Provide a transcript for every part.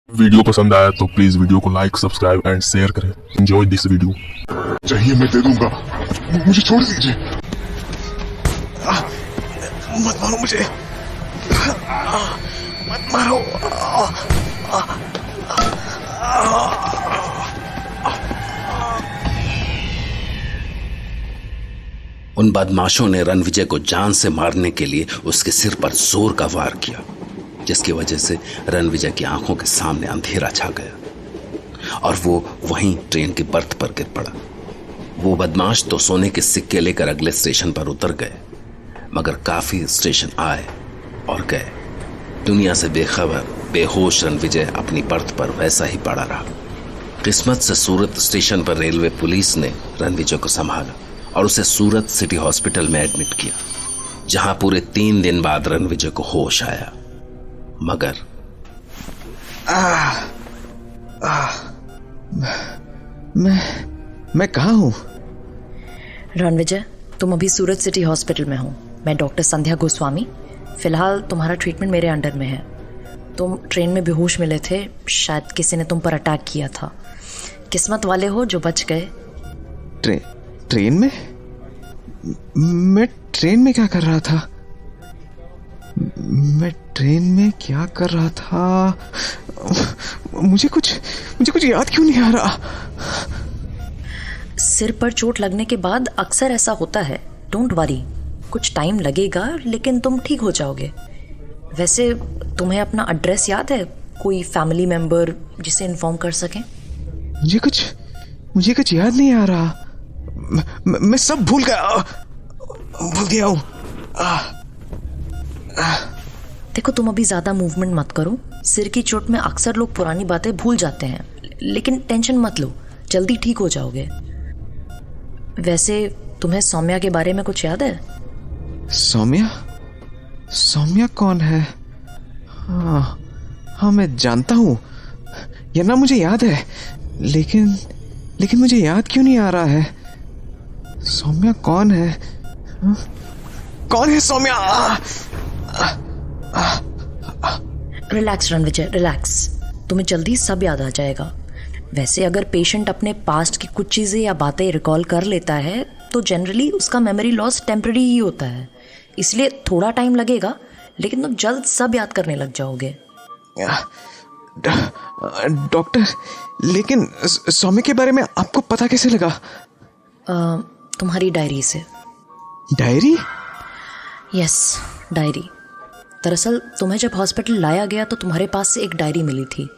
Video पसंद आया तो प्लीज वीडियो को लाइक, सब्सक्राइब एंड शेयर करें। Enjoy this video. चाहिए मैं दे दूंगा, मुझे छोड़ दीजिए। मत मारो मुझे, मत मारो। उन बदमाशों ने रणविजय को जान से मारने के लिए उसके सिर पर जोर का वार किया, जिसकी वजह से रणविजय की आंखों के सामने अंधेरा छा गया और वो वहीं ट्रेन की बर्थ पर गिर पड़ा। वो बदमाश तो सोने के सिक्के लेकर अगले स्टेशन पर उतर गए, मगर काफी स्टेशन आए और गए। दुनिया से बेखबर बेहोश रणविजय अपनी बर्थ पर वैसा ही पड़ा रहा। किस्मत से सूरत स्टेशन पर रेलवे पुलिस ने रणविजय को संभाला और उसे सूरत सिटी हॉस्पिटल में एडमिट किया, जहां पूरे 3 दिन बाद रणविजय को होश आया। मगर मैं कहाँ हूँ? रणविजय, तुम अभी सूरत सिटी हॉस्पिटल में हो। मैं डॉक्टर संध्या गोस्वामी। फिलहाल तुम्हारा ट्रीटमेंट मेरे अंडर में है। तुम ट्रेन में बेहोश मिले थे, शायद किसी ने तुम पर अटैक किया था। किस्मत वाले हो जो बच गए। ट्रेन में? मैं ट्रेन में क्या कर रहा था? मैं ट्रेन में क्या कर रहा था? मुझे कुछ याद क्यों नहीं आ रहा? सिर पर चोट लगने के बाद अक्सर ऐसा होता है। डोंट वरी, कुछ टाइम लगेगा लेकिन तुम ठीक हो जाओगे। वैसे तुम्हें अपना एड्रेस याद है? कोई फैमिली मेंबर जिसे इन्फॉर्म कर सकें? मुझे कुछ याद नहीं आ रहा। मैं सब भूल गया हूँ। देखो, तुम अभी ज्यादा मूवमेंट मत करो। सिर की चोट में अक्सर लोग पुरानी बातें भूल जाते हैं, लेकिन टेंशन मत लो, जल्दी ठीक हो जाओगे। वैसे तुम्हें सौम्या के बारे में कुछ याद है? सौम्या कौन है? हाँ मैं जानता हूँ, यह नाम मुझे याद है, लेकिन मुझे याद क्यों नहीं आ रहा है? सौम्या कौन है? कौन है सौम्या? Relax Ranvijay, relax. तुम्हें जल्दी सब याद आ जाएगा। वैसे अगर पेशेंट अपने पास्ट की कुछ चीज़ें या बातें रिकॉल कर लेता है तो जनरली उसका मेमोरी लॉस टेम्पररी ही होता है, इसलिए थोड़ा टाइम लगेगा, लेकिन तुम जल्द सब याद करने लग जाओगे। डॉक्टर, लेकिन सौम्या के बारे में आपको पता कैसे लगा? तुम्हारी डायरी से। डायरी? Yes, diary. दरअसल तुम्हें जब हॉस्पिटल लाया गया तो तुम्हारे पास से एक डायरी मिली थी।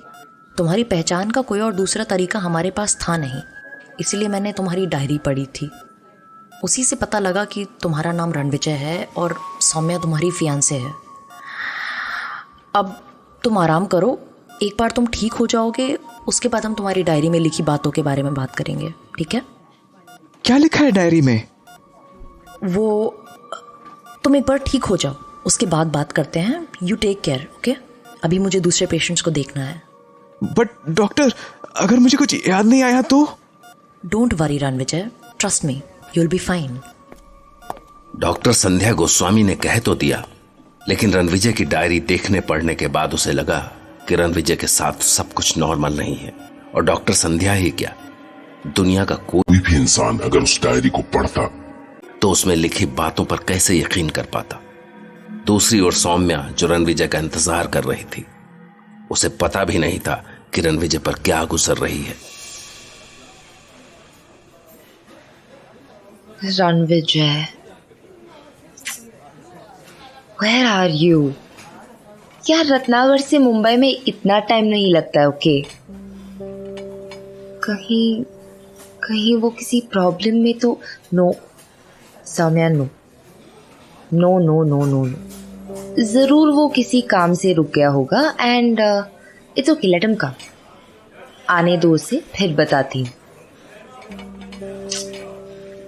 तुम्हारी पहचान का कोई और दूसरा तरीका हमारे पास था नहीं, इसलिए मैंने तुम्हारी डायरी पढ़ी थी। उसी से पता लगा कि तुम्हारा नाम रणविजय है और सौम्या तुम्हारी फियांसे है। अब तुम आराम करो, एक बार तुम ठीक हो जाओगे उसके बाद हम तुम्हारी डायरी में लिखी बातों के बारे में बात करेंगे, ठीक है? क्या लिखा है डायरी में? वो तुम एक बार ठीक हो जाओ, उसके बाद बात करते हैं। You take care, okay? अभी मुझे दूसरे पेशेंट्स को देखना है। बट डॉक्टर, अगर मुझे कुछ याद नहीं आया तो? Don't worry Ranvijay, trust me, you will be fine. Doctor Sandhya Goswami ने कह तो दिया, लेकिन रणविजय की डायरी देखने पढ़ने के बाद उसे लगा कि रणविजय के साथ सब कुछ नॉर्मल नहीं है। और डॉक्टर संध्या ही क्या, दुनिया का कोई भी इंसान अगर उस डायरी को पढ़ता तो उसमें लिखी बातों पर कैसे यकीन कर पाता। दूसरी ओर सौम्या, जो रणविजय का इंतजार कर रही थी, उसे पता भी नहीं था कि रणविजय पर क्या गुजर रही है। Ranvijay, Where are you? यार, रत्नागर से मुंबई में इतना टाइम नहीं लगता है, ओके? कहीं वो किसी प्रॉब्लम में तो? No Soumya, no no no no no no. जरूर वो किसी काम से रुक गया होगा and it's okay, let him come. आने दो उसे, फिर बताती हूँ।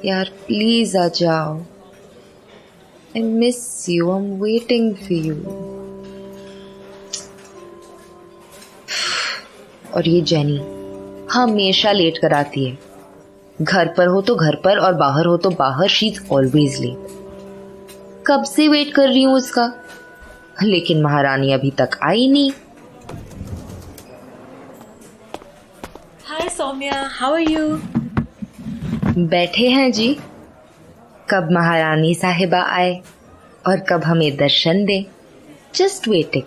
यार प्लीज आ जाओ, I miss you, I'm waiting for you. और ये जेनी हमेशा लेट कराती है। घर पर हो तो घर पर और बाहर हो तो बाहर, शी इज ऑलवेज लेट। कब से वेट कर रही हूँ उसका, लेकिन महारानी अभी तक आई नहीं। हाय सौम्या, हाउ आर यू? बैठे हैं जी। कब महारानी साहिबा आए और कब हमें दर्शन दे। Just waiting.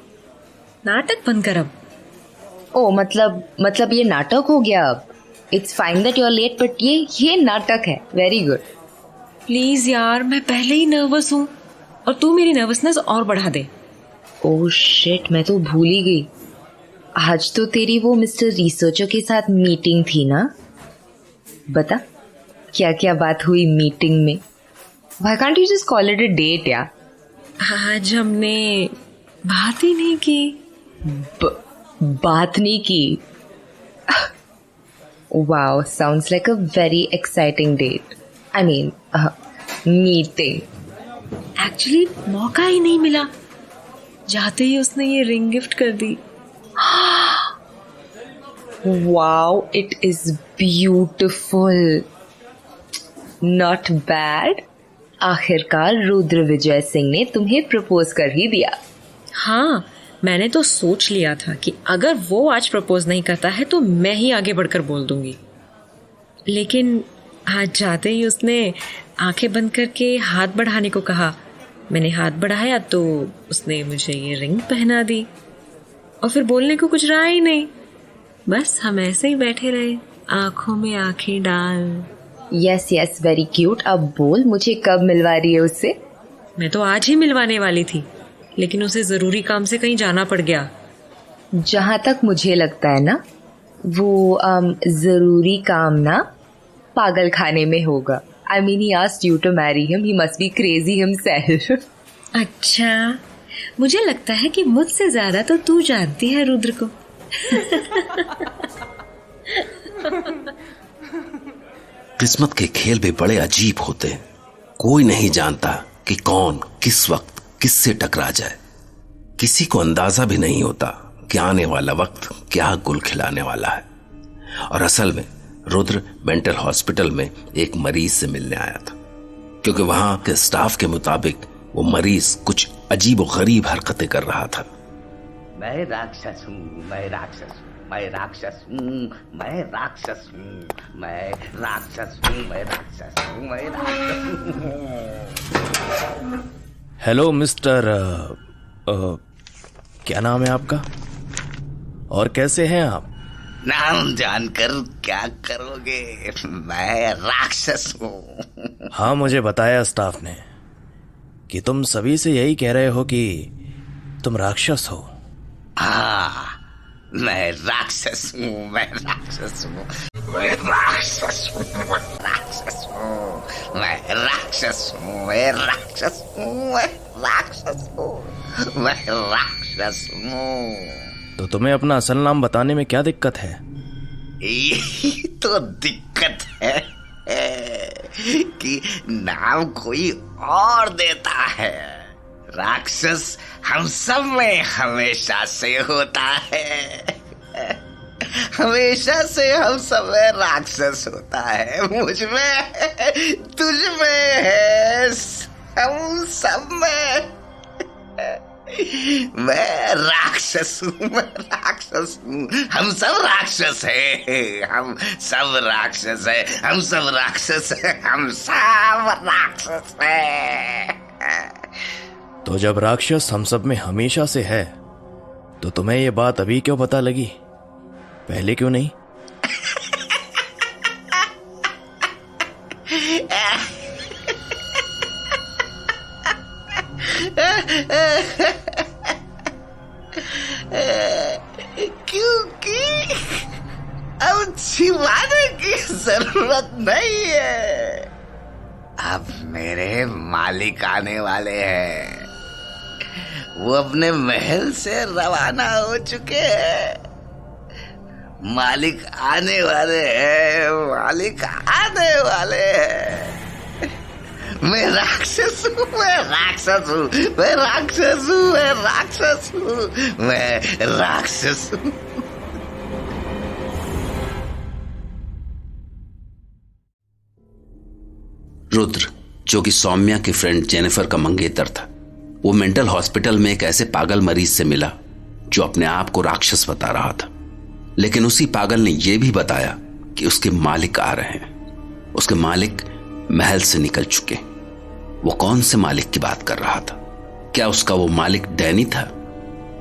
नाटक बंद कर अब। ओ मतलब ये नाटक हो गया अब। It's fine that you are late but ये नाटक है। Very good. प्लीज यार, मैं पहले ही नर्वस हूँ और तू मेरी नर्वसनेस और बढ़ा दे। ओह शिट, मैं तो भूल ही गई। आज तो तेरी वो मिस्टर रिसर्चर के साथ मीटिंग थी ना? बता क्या क्या बात हुई मीटिंग में। Why can't you just call it a date यार? आज हमने बात ही नहीं की। बात नहीं की। Wow, sounds like a very exciting date. I mean, meeting. Actually मौका ही नहीं मिला। जाते ही उसने ये रिंग गिफ्ट कर दी। Wow, it is beautiful. Not bad. आखिरकार रुद्र विजय सिंह ने तुम्हें प्रपोज कर ही दिया। हाँ, मैंने तो सोच लिया था कि अगर वो आज प्रपोज नहीं करता है तो मैं ही आगे बढ़कर बोल दूंगी। लेकिन आज जाते ही उसने आंखें बंद करके हाथ बढ़ाने को कहा। मैंने हाथ बढ़ाया तो उसने मुझे ये रिंग पहना दी और फिर बोलने को कुछ रहा ही नहीं। बस हम ऐसे ही बैठे रहे, आंखों में आंखें डाल। Yes yes, very cute. अब बोल, मुझे कब मिलवा रही है उससे? मैं तो आज ही मिलवाने वाली थी, लेकिन उसे जरूरी काम से कहीं जाना पड़ गया। जहां तक मुझे लगता है ना, वो जरूरी काम ना पागल खाने में होगा। I mean, he asked you to marry him. He must be crazy himself. अच्छा, मुझे लगता है कि मुझसे ज्यादा तो तू जानती है रुद्र को। किस्मत के खेल भी बड़े अजीब होते हैं। कोई नहीं जानता कि कौन किस वक्त किससे टकरा जाए। किसी को अंदाजा भी नहीं होता कि आने वाला वक्त क्या गुल खिलाने वाला है। और असल में रुद्र मेंटल हॉस्पिटल में एक मरीज से मिलने आया था, क्योंकि वहां के स्टाफ के मुताबिक वो मरीज कुछ अजीब और गरीब हरकतें कर रहा था। मैं राक्षस हूँ, मैं राक्षस हूँ, मैं राक्षस हूँ, मैं राक्षस हूँ, मैं राक्षस हूँ, मैं राक्षस हूँ, मैं राक्षस हूँ। हेलो मिस्टर क्या नाम है आपका और कैसे हैं आप? नाम जानकर क्या करोगे? मैं राक्षस हूँ। हाँ, मुझे बताया स्टाफ ने कि तुम सभी से यही कह रहे हो कि तुम राक्षस हो। हाँ, मैं राक्षस हूँ, मैं राक्षस हूँ, मैं राक्षस हूँ, मैं राक्षस हूँ, मैं राक्षस हूँ, मैं राक्षस हूँ, मैं राक्षस हूँ, मैं राक्षस हूँ। तो तुम्हें अपना असल नाम बताने में क्या दिक्कत है? यही तो दिक्कत है कि नाम कोई और देता है। राक्षस हम सब में हमेशा से होता है, हमेशा से हम सब में राक्षस होता है। मुझ में, तुझ में है, हम सब में। मैं राक्षस हूँ, मैं राक्षस हूँ, हम सब राक्षस है, हम सब राक्षस है, हम सब राक्षस है, हम सब राक्षस है। तो जब राक्षस हम सब में हमेशा से है, तो तुम्हें ये बात अभी क्यों पता लगी? पहले क्यों नहीं? क्योंकि अब छिपाने की जरूरत नहीं है। अब मेरे मालिक आने वाले हैं, वो अपने महल से रवाना हो चुके हैं। मालिक आने वाले हैं, मालिक आने वाले हैं। मैं राक्षस हूँ, मैं राक्षस हूँ, मैं राक्षस हूँ, मैं राक्षस हूँ, मैं राक्षस हूँ। रुद्र, जो कि सौम्या की फ्रेंड जेनिफर का मंगेतर था, वो मेंटल हॉस्पिटल में एक ऐसे पागल मरीज से मिला जो अपने आप को राक्षस बता रहा था। लेकिन उसी पागल ने यह भी बताया कि उसके मालिक आ रहे हैं। उसके मालिक महल से निकल चुके। वो कौन से मालिक की बात कर रहा था? क्या उसका वो मालिक डैनी था?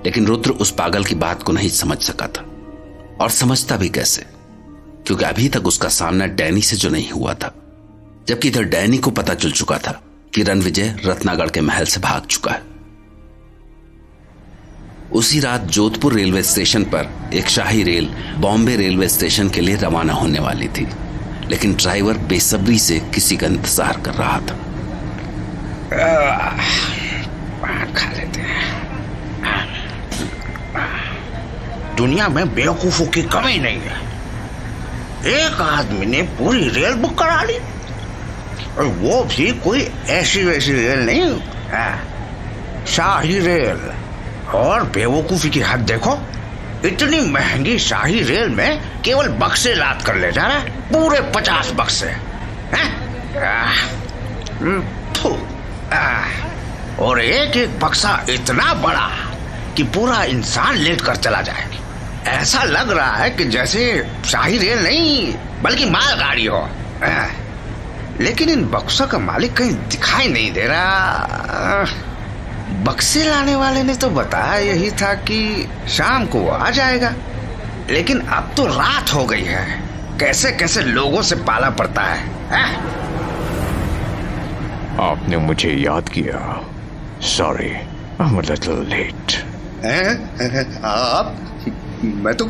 लेकिन रुद्र उस पागल की बात को नहीं समझ सका था, और समझता भी कैसे, क्योंकि अभी तक उसका सामना डैनी से जो नहीं हुआ था, जबकि इधर डैनी को पता चल चुका था कि रणविजय रत्नागढ़ के महल से भाग चुका है। उसी रात जोधपुर रेलवे स्टेशन पर एक शाही रेल बॉम्बे रेलवे स्टेशन के लिए रवाना होने वाली थी, लेकिन ड्राइवर बेसब्री से किसी का इंतजार कर रहा था। खा लेते हैं। दुनिया में बेवकूफों की कमी नहीं है। एक आदमी ने पूरी रेल बुक करा ली, और वो भी कोई ऐसी वैसी रेल नहीं, शाही रेल। और बेवकूफी की हद देखो, इतनी महंगी शाही रेल में केवल बक्से लाद कर ले जा रहा है, पूरे 50 बक्से हैं? और एक एक बक्सा इतना बड़ा कि पूरा इंसान लेट कर चला जाए। ऐसा लग रहा है कि जैसे शाही रेल नहीं बल्कि मालगाड़ी हो। लेकिन इन बक्सों का मालिक कहीं दिखाई नहीं दे रहा। बक्से लाने वाले ने तो बताया यही था कि शाम को आ जाएगा, लेकिन अब तो रात हो गई है। कैसे कैसे लोगों से पाला पड़ता है? आपने मुझे याद किया। Sorry, I am a little late. आप? मैं तो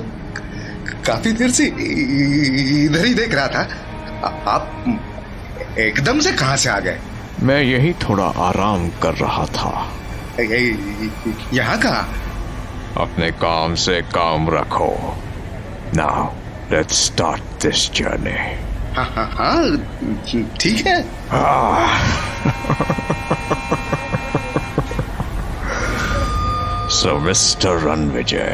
काफी देर से इधर ही देख रहा था। आप एकदम से कहां से आ गए? मैं यही थोड़ा आराम कर रहा था। यहाँ कहाँ? अपने काम से काम रखो। Now let's start this journey. हाँ, ठीक है। सो मिस्टर रणविजय,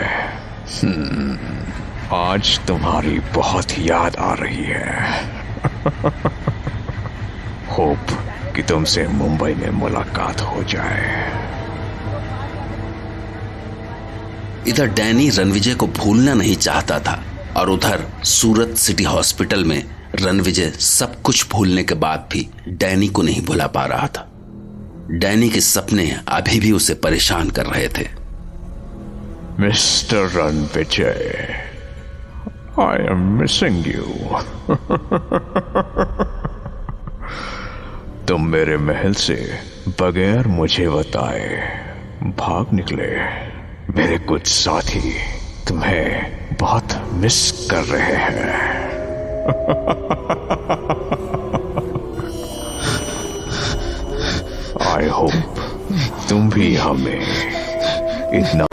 आज तुम्हारी बहुत याद आ रही है। होप कि तुमसे मुंबई में मुलाकात हो जाए। इधर डैनी रणविजय को भूलना नहीं चाहता था, और उधर सूरत सिटी हॉस्पिटल में रणविजय सब कुछ भूलने के बाद भी डैनी को नहीं भुला पा रहा था। डैनी के सपने अभी भी उसे परेशान कर रहे थे। Mister Ranvijay, I am missing you. तुम मेरे महल से बगैर मुझे बताए भाग निकले। मेरे कुछ साथी तुम्हें बहुत मिस कर रहे हैं। आई होप तुम भी हमें इतना